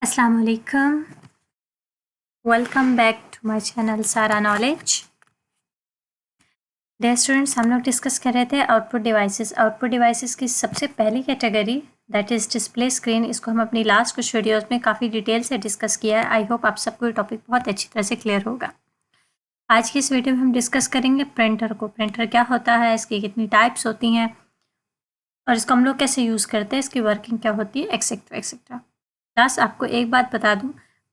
अस्सलाम वालेकुम। Welcome back to my channel Sara Knowledge. Dear students, हम लोग डिस्कस कर रहे थे आउटपुट डिवाइसेस। आउटपुट डिवाइसेस की सबसे पहली category that is display screen. इसको हम अपनी लास्ट कुछ वीडियोस में काफ़ी डिटेल से डिस्कस किया है। आई होप आप सबको ये टॉपिक बहुत अच्छी तरह से क्लियर होगा। आज की इस वीडियो में हम डिस्कस करेंगे प्रिंटर को। प्रिंटर क्या होता है, इसकी कितनी टाइप्स होती हैं और इसको हम लोग कैसे यूज़ करते हैं, इसकी वर्किंग क्या होती है, एक्सेट्रा एक्सेट्रा। लास्ट आपको एक बात बता दूं,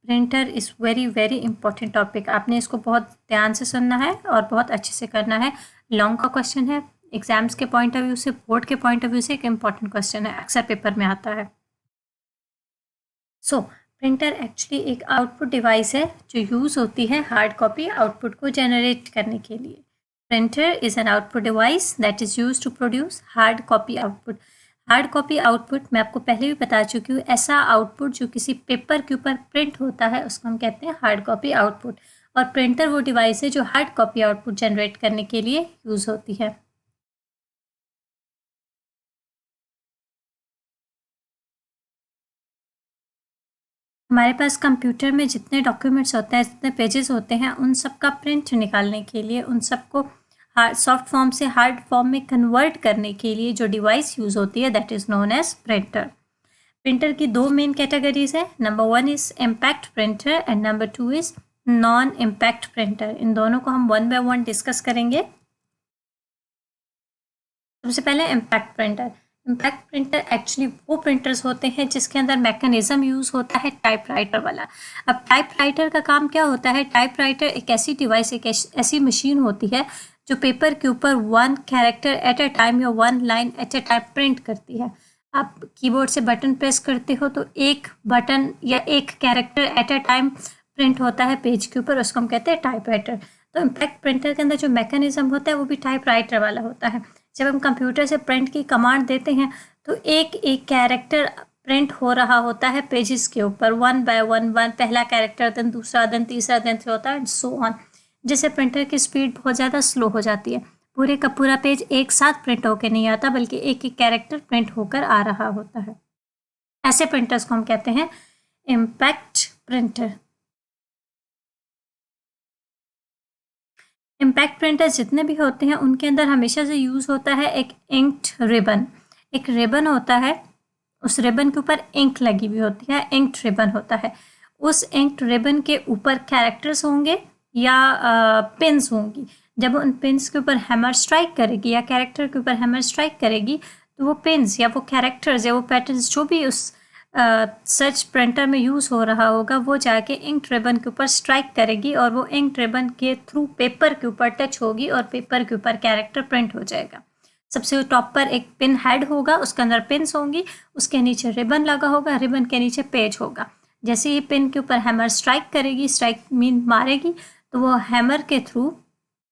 printer is very very important topic. आपने इसको बहुत ध्यान से सुनना है और बहुत अच्छे से करना है। लॉन्ग का क्वेश्चन है, एग्जाम्स के पॉइंट ऑफ व्यू से, बोर्ड के पॉइंट ऑफ व्यू से एक इम्पॉर्टेंट क्वेश्चन है, अक्सर पेपर में आता है। सो प्रिंटर एक्चुअली एक आउटपुट डिवाइस है जो यूज़ होती है हार्ड कॉपी आउटपुट को जनरेट करने के लिए। Printer is an output device that is use to produce hard copy output. Hard copy output मैं आपको पहले भी बता चुकी हूँ, ऐसा आउटपुट जो किसी पेपर के ऊपर प्रिंट होता है उसको हम कहते हैं हार्ड कॉपी आउटपुट। और प्रिंटर वो डिवाइस है जो हार्ड कॉपी आउटपुट जनरेट करने के लिए यूज़ होती है। हमारे पास कंप्यूटर में जितने डॉक्यूमेंट्स होते हैं, जितने पेजेस होते हैं, उन सब का प्रिंट निकालने के लिए, उन सबको सॉफ्ट फॉर्म से हार्ड फॉर्म में कन्वर्ट करने के लिए जो डिवाइस यूज़ होती है that is known as printer. Printer की दो मेन कैटेगरीज है। Number 1 is impact printer and number 2 is non impact printer. इन दोनों को हम वन बाय वन डिस्कस करेंगे। सबसे पहले impact printer. Impact printer actually वो प्रिंटर्स होते हैं जिसके अंदर मैकेनिज्म यूज़ होता है टाइपराइटर वाला। अब टाइपराइटर का काम क्या होता है? टाइपराइटर एक ऐसी डिवाइस, एक ऐसी मशीन होती है जो पेपर के ऊपर one character at a time या one line at a time print करती है। आप कीबोर्ड से बटन प्रेस करते हो तो एक बटन या एक character at a time print होता है पेज के ऊपर, उसको हम कहते हैं टाइपराइटर। तो इम्पैक्ट प्रिंटर के अंदर जो मैकेनिज्म होता है वो भी टाइपराइटर वाला होता है। जब हम कंप्यूटर से प्रिंट की कमांड देते हैं तो एक एक कैरेक्टर प्रिंट हो रहा होता है पेजेस के ऊपर, वन बाय वन, वन पहला कैरेक्टर, देन दूसरा, देन तीसरा, देन होता है सो ऑन। जिससे प्रिंटर की स्पीड बहुत ज़्यादा स्लो हो जाती है। पूरे का पूरा पेज एक साथ प्रिंट होकर नहीं आता बल्कि एक एक कैरेक्टर प्रिंट होकर आ रहा होता है। ऐसे प्रिंटर्स को हम कहते हैं इम्पैक्ट प्रिंटर। इम्पैक्ट प्रिंटर जितने भी होते हैं उनके अंदर हमेशा से यूज़ होता है एक इंक्ड रिबन। एक रिबन होता है, उस रिबन के ऊपर इंक लगी हुई होती है, इंक्ड रिबन होता है। उस इंक्ड रिबन के ऊपर कैरेक्टर्स होंगे या पिन्स होंगी। जब उन पिन्स के ऊपर हैमर स्ट्राइक करेगी या कैरेक्टर के ऊपर हैमर स्ट्राइक करेगी तो वो पिन्स या वो कैरेक्टर्स या वो पैटर्न्स जो भी उस सर्च प्रिंटर में यूज़ हो रहा होगा वो जाके इंक रिबन के ऊपर स्ट्राइक करेगी और वो इंक रिबन के थ्रू पेपर के ऊपर टच होगी और पेपर के ऊपर कैरेक्टर प्रिंट हो जाएगा। सबसे टॉप पर एक पिन हेड होगा, उसके अंदर पिन्स होंगी, उसके नीचे रिबन लगा होगा, रिबन के नीचे पेज होगा। जैसे ही पिन के ऊपर हैमर स्ट्राइक करेगी, स्ट्राइक मीन मारेगी, तो वो हैमर के थ्रू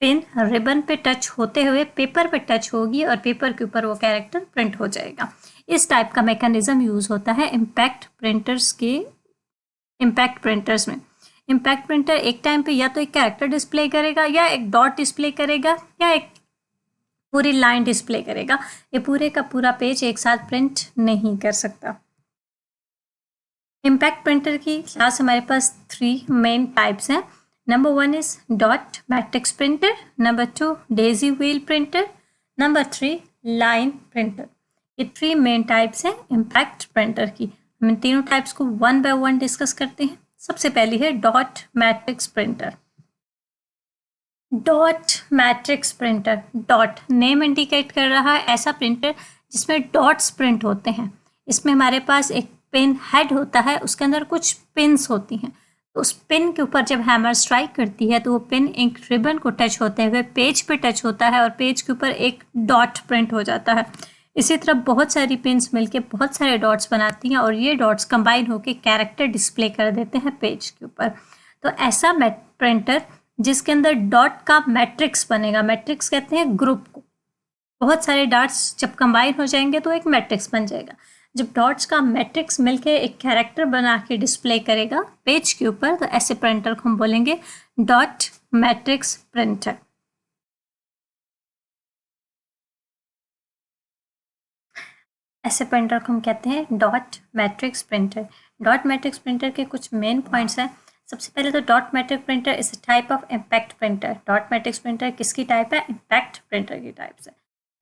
पिन रिबन पे टच होते हुए पेपर पे टच होगी और पेपर के ऊपर वो कैरेक्टर प्रिंट हो जाएगा। इस टाइप का मैकेनिज्म यूज होता है इम्पैक्ट प्रिंटर्स में। इम्पैक्ट प्रिंटर एक टाइम पे या तो एक कैरेक्टर डिस्प्ले करेगा या एक डॉट डिस्प्ले करेगा या एक पूरी लाइन डिस्प्ले करेगा। ये पूरे का पूरा पेज एक साथ प्रिंट नहीं कर सकता। इम्पैक्ट प्रिंटर की क्लास हमारे पास 3 मेन टाइप्स हैं। Number 1 is dot matrix printer, number 2 Daisy wheel printer, number 3 line printer. ये 3 मेन टाइप्स हैं इम्पैक्ट प्रिंटर की। हम इन तीनों टाइप्स को वन बाय वन डिस्कस करते हैं। सबसे पहली है dot matrix printer. Dot matrix printer, dot name indicate कर रहा है ऐसा प्रिंटर जिसमें डॉट्स प्रिंट होते हैं। इसमें हमारे पास एक पिन हेड होता है, उसके अंदर कुछ पिन्स होती हैं। तो उस पिन के ऊपर जब हैमर स्ट्राइक करती है तो वो पिन एक रिबन को टच होते हुए पेज पे टच होता है और पेज के ऊपर एक डॉट प्रिंट हो जाता है। इसी तरह बहुत सारी पिन्स मिलके बहुत सारे डॉट्स बनाती हैं और ये डॉट्स कंबाइन होकर कैरेक्टर डिस्प्ले कर देते हैं पेज के ऊपर। तो ऐसा प्रिंटर जिसके अंदर डॉट का मैट्रिक्स बनेगा, मैट्रिक्स कहते हैं ग्रुप को। बहुत सारे डॉट्स जब कंबाइन हो जाएंगे तो एक मैट्रिक्स बन जाएगा। जब डॉट्स का मैट्रिक्स मिलके एक कैरेक्टर बना के डिस्प्ले करेगा पेज के ऊपर तो ऐसे प्रिंटर को हम बोलेंगे डॉट मैट्रिक्स प्रिंटर। ऐसे प्रिंटर को हम कहते हैं dot matrix printer. Dot matrix printer के कुछ मेन पॉइंट्स हैं। सबसे पहले तो dot matrix printer is a type of impact printer. Dot matrix printer किसकी टाइप है? इम्पैक्ट प्रिंटर की टाइप से।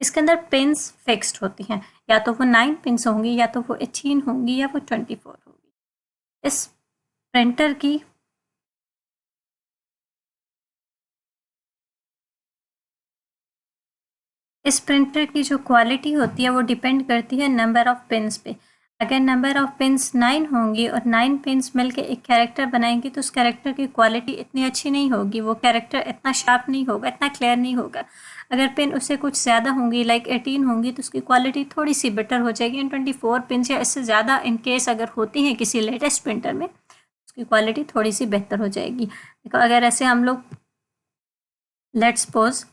इसके अंदर पिन्स फिक्स्ड होती हैं, या तो वो 9 पिन्स होंगी, या तो वो 18 होंगी, या वो 24 होगी। इस प्रिंटर की जो क्वालिटी होती है वो डिपेंड करती है नंबर ऑफ पिन्स पे। अगर नंबर ऑफ पिन्स 9 होंगी और 9 पिन्स मिलके एक कैरेक्टर बनाएंगी तो उस कैरेक्टर की क्वालिटी इतनी अच्छी नहीं होगी, वो कैरेक्टर इतना शार्प नहीं होगा, इतना क्लियर नहीं होगा। अगर पिन उससे कुछ ज़्यादा होंगी, लाइक 18 होंगी, तो उसकी क्वालिटी थोड़ी सी बेटर हो जाएगी। एंड 24 पिन्स या इससे ज़्यादा इन केस अगर होती हैं किसी लेटेस्ट प्रिंटर में, उसकी क्वालिटी थोड़ी सी बेहतर हो जाएगी। देखो, अगर ऐसे हम लोग लेट्स सपोज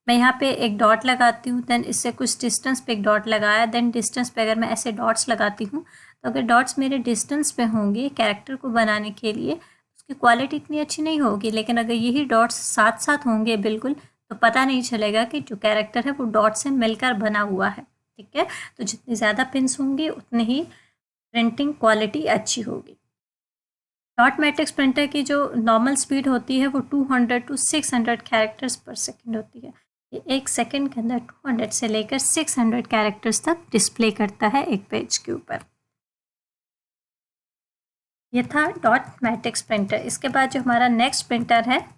मैं यहाँ पे एक डॉट लगाती हूँ, देन इससे कुछ डिस्टेंस पे एक डॉट लगाया, देन डिस्टेंस पे अगर मैं ऐसे डॉट्स लगाती हूँ, तो अगर डॉट्स मेरे डिस्टेंस पे होंगे कैरेक्टर को बनाने के लिए, उसकी क्वालिटी इतनी अच्छी नहीं होगी। लेकिन अगर यही डॉट्स साथ साथ होंगे बिल्कुल, तो पता नहीं चलेगा कि जो कैरेक्टर है वो डॉट से मिलकर बना हुआ है। ठीक है, तो जितनी ज़्यादा पिन्स होंगे उतनी ही प्रिंटिंग क्वालिटी अच्छी होगी। डॉट मैट्रिक्स प्रिंटर की जो नॉर्मल स्पीड होती है वो 200 to 600 कैरेक्टर्स पर सेकेंड होती है। ये एक सेकेंड के अंदर 200 से लेकर 600 कैरेक्टर्स तक डिस्प्ले करता है एक पेज के ऊपर। ये था डॉट मैट्रिक्स प्रिंटर। इसके बाद जो हमारा नेक्स्ट प्रिंटर है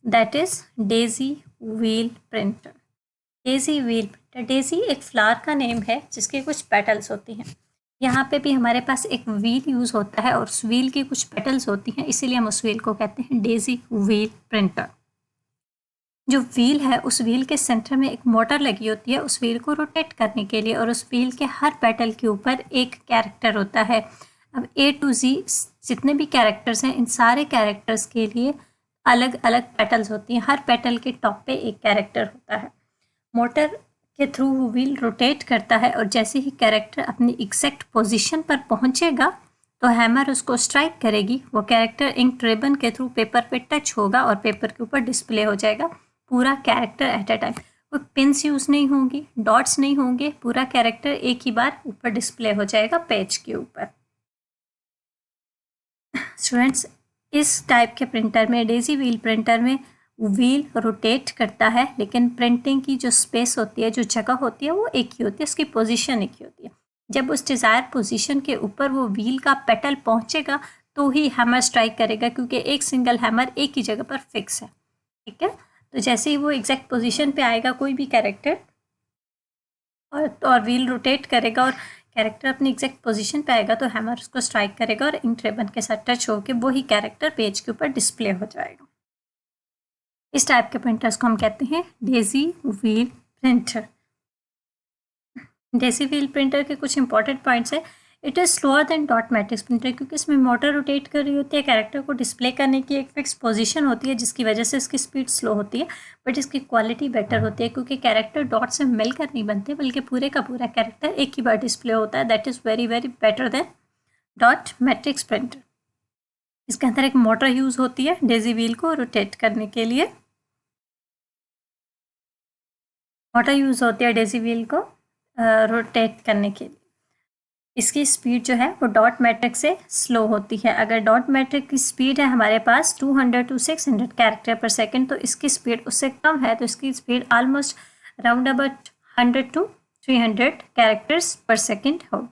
that is Daisy wheel printer. Daisy wheel printer, Daisy एक फ्लावर का नेम है जिसके कुछ पेटल्स होती हैं। यहाँ पे भी हमारे पास एक व्हील यूज़ होता है और उस व्हील की कुछ पेटल्स होती हैं, इसीलिए हम उस व्हील को कहते हैं डेजी व्हील प्रिंटर। जो व्हील है उस व्हील के सेंटर में एक मोटर लगी होती है उस व्हील को रोटेट करने के लिए, और उस व्हील के हर पेटल के ऊपर एक कैरेक्टर होता है। अब A to Z जितने भी कैरेक्टर्स हैं, इन सारे कैरेक्टर्स के लिए अलग अलग पेटल्स होती हैं। हर पेटल के टॉप पे एक कैरेक्टर होता है। मोटर के थ्रू वो व्हील रोटेट करता है, और जैसे ही कैरेक्टर अपनी एग्जैक्ट पोजीशन पर पहुंचेगा तो हैमर उसको स्ट्राइक करेगी। वो कैरेक्टर इंक रिबन के थ्रू पेपर पे टच होगा और पेपर के ऊपर डिस्प्ले हो जाएगा पूरा कैरेक्टर एट अ टाइम। वो पिन्स यूज़ नहीं होंगी, डॉट्स नहीं होंगे, पूरा कैरेक्टर एक ही बार ऊपर डिस्प्ले हो जाएगा पेज के ऊपर। स्टूडेंट्स, इस टाइप के प्रिंटर में, डेजी व्हील प्रिंटर में, व्हील रोटेट करता है, लेकिन प्रिंटिंग की जो स्पेस होती है, जो जगह होती है, वो एक ही होती है, उसकी पोजीशन एक ही होती है। जब उस डिज़ायर पोजीशन के ऊपर वो व्हील का पेटल पहुंचेगा तो ही हैमर स्ट्राइक करेगा, क्योंकि एक सिंगल हैमर एक ही जगह पर फिक्स है। ठीक है, तो जैसे ही वो एग्जैक्ट पोजीशन पे आएगा कोई भी कैरेक्टर, और व्हील रोटेट करेगा और कैरेक्टर अपनी एग्जैक्ट पोजीशन पे आएगा, तो हैमर उसको स्ट्राइक करेगा और इंक रिबन के साथ टच होकर वही कैरेक्टर पेज के ऊपर डिस्प्ले हो जाएगा। इस टाइप के प्रिंटर्स को हम कहते हैं Daisy wheel printer. Daisy wheel printer के कुछ इंपॉर्टेंट पॉइंट्स है। It is slower then dot matrix printer, क्योंकि इसमें मोटर रोटेट कर रही होती है, कैरेक्टर को डिस्प्ले करने की एक फिक्स पोजीशन होती है जिसकी वजह से इसकी स्पीड स्लो होती है, बट इसकी क्वालिटी बेटर होती है क्योंकि कैरेक्टर डॉट से मिलकर नहीं बनते बल्कि पूरे का पूरा कैरेक्टर एक ही बार डिस्प्ले होता है। That is very very better than dot matrix printer. इसके अंदर एक मोटर यूज़ होती है डेजी व्हील को रोटेट करने के लिए। मोटर यूज़ होती है डेजी व्हील को रोटेट करने के लिए। इसकी स्पीड जो है वो डॉट मैट्रिक से स्लो होती है। अगर डॉट मैट्रिक की स्पीड है हमारे पास 200 to 600 कैरेक्टर पर सेकेंड, तो इसकी स्पीड उससे कम है, तो इसकी speed almost round about 100 to 300 characters पर सेकेंड होगी।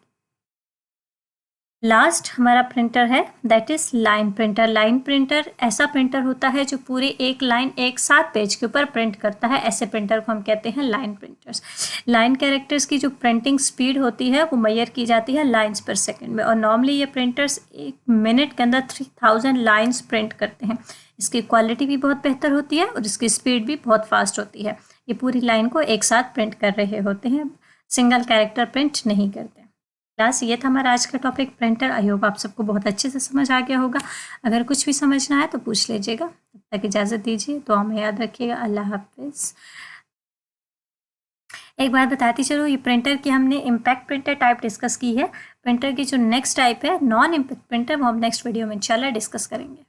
लास्ट हमारा प्रिंटर है that is line printer. Line printer ऐसा प्रिंटर होता है जो पूरी एक लाइन एक साथ पेज के ऊपर प्रिंट करता है। ऐसे प्रिंटर को हम कहते हैं लाइन प्रिंटर्स। लाइन कैरेक्टर्स की जो प्रिंटिंग स्पीड होती है वो मेजर की जाती है लाइंस पर सेकंड में, और नॉर्मली ये प्रिंटर्स एक मिनट के अंदर 3000 लाइंस प्रिंट करते हैं। इसकी क्वालिटी भी बहुत बेहतर होती है और इसकी स्पीड भी बहुत फास्ट होती है। ये पूरी लाइन को एक साथ प्रिंट कर रहे होते हैं, सिंगल कैरेक्टर प्रिंट नहीं करते। क्लास, ये था हमारा आज का टॉपिक प्रिंटर। आई होप आप सबको बहुत अच्छे से समझ आ गया होगा। अगर कुछ भी समझना है तो पूछ लीजिएगा। तब तक इजाज़त दीजिए, तो हमें याद रखिएगा। अल्लाह हाफिज़। एक बात बताती चलो, ये प्रिंटर की हमने इम्पैक्ट प्रिंटर टाइप डिस्कस की है। प्रिंटर की जो नेक्स्ट टाइप है नॉन इम्पैक्ट प्रिंटर, वो हम नेक्स्ट वीडियो में इंशाल्लाह डिस्कस करेंगे।